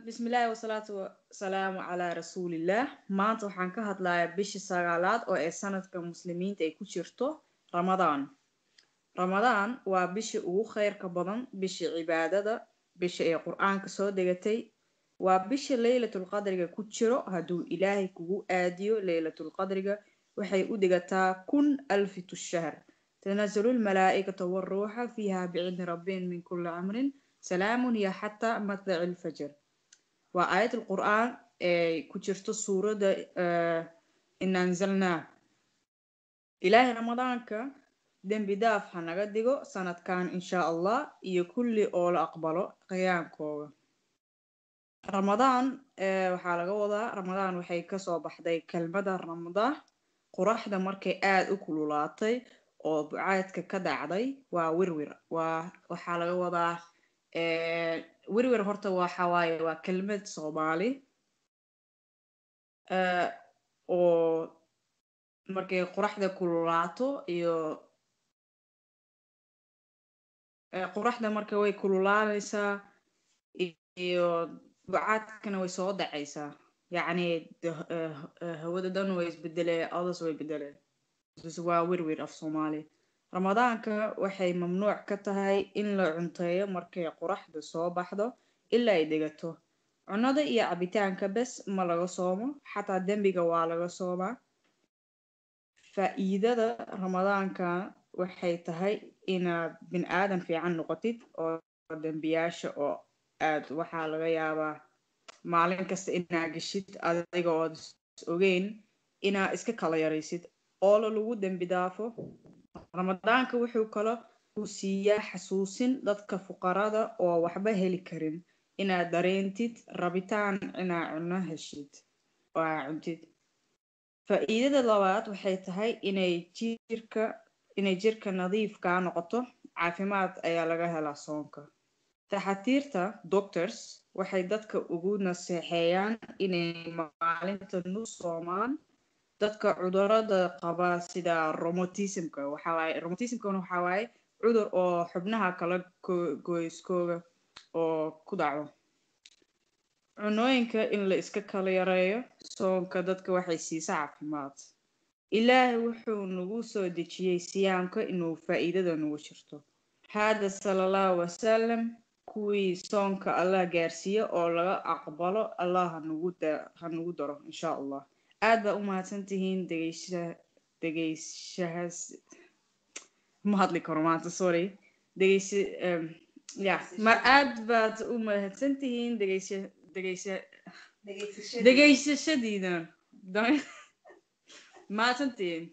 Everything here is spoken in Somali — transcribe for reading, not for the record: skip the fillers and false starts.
بسم الله والصلاة والسلام على رسول الله maanta waxaan ka hadlayaa bishii sagaalaad oo ay sanadka muslimiinta ay ku jirto ramadaan waa bishii ugu khayrka badan bishii cibaadada bishii ay qur-aanka soo degatay waa bishii laylatul qadriga ku jiro hadduu ilaahay kugu aadiyo laylatul qadriga waxay u dhigataa 1000 shahr تنزل الملائكة والروح فيها بإذن ربهم من كل أمر سلام هي حتى مطلع الفجر وآية القرآن كجرت السورة إن أنزلنا إله رمضان دم بداف حنقدقو سنة كان إن شاء الله يكل أول أقبله قيام كوغا رمضان وحالة وضع رمضان وحي كسو بحدي كلمة رمضان قرح دا مركي آد أكلولاتي oo bucaadka ka dhacday waa wirwir waxaa laga wadaa wirwir horta waxa waaye waa kelmad Soomaali oo markay qoraxda kululaato iyo qoraxda markay way kululaanaysaa iyo bucaadkana way soo dhacaysaa yacni hawada dhan way isbedelee odas way bedelee waa wirwir af Soomaali ramadaanka waxay mamnuuc ka tahay in la cunteeyo markay qoraxda soo baxdo ilaa ay degato cunada iyo cabitaanka bes ma laga soomo xataa dambiga waa laga soomaa faa'iidada ramadaanka waxay tahay inaad bin aadan fiican noqotid oo dambiyaasha oo aad waxaa laga yaabaa maalin kasta inaad geshid adiga oo ogeyn inaad iska kala yaraysid oo lagu dambi dhaafo ramadaanka wuxuu kala u siiyaa xasuusin dadka fuqarada oo waxba heli karin inaad dareentid rabitaan inaad cunno heshid oo aad cuntid faa'iidada labaad waxay tahay inay jirka nadiif ka noqoto caafimaad ayaa laga helaa soonka taxatiirta doctors waxay dadka ugu naseexeeyaan inay maalinta nus soomaan dadka cudurada qaba sida rheumatismka waxa waaye cudur oo xubnaha kala goyskooga oo ku dhaco cunooyinka in la iska kala yareeyo soonka dadka waxay siisaa caafimaad ilaahay wuxuu nagu soo dejiyey siyaamka inuu faa'iidada nagu jirto hada sallallahu wasallam kuwii soonka Allah gaarsiiyo oo laga aqbalo Allah ha nagu daro insha Allah aad baa u mahadsantihiin dhegeyshahas ma hadli karo maanta sorry ma aad baad u mahadsantihiin dhegeysashadiina mahadsantihiin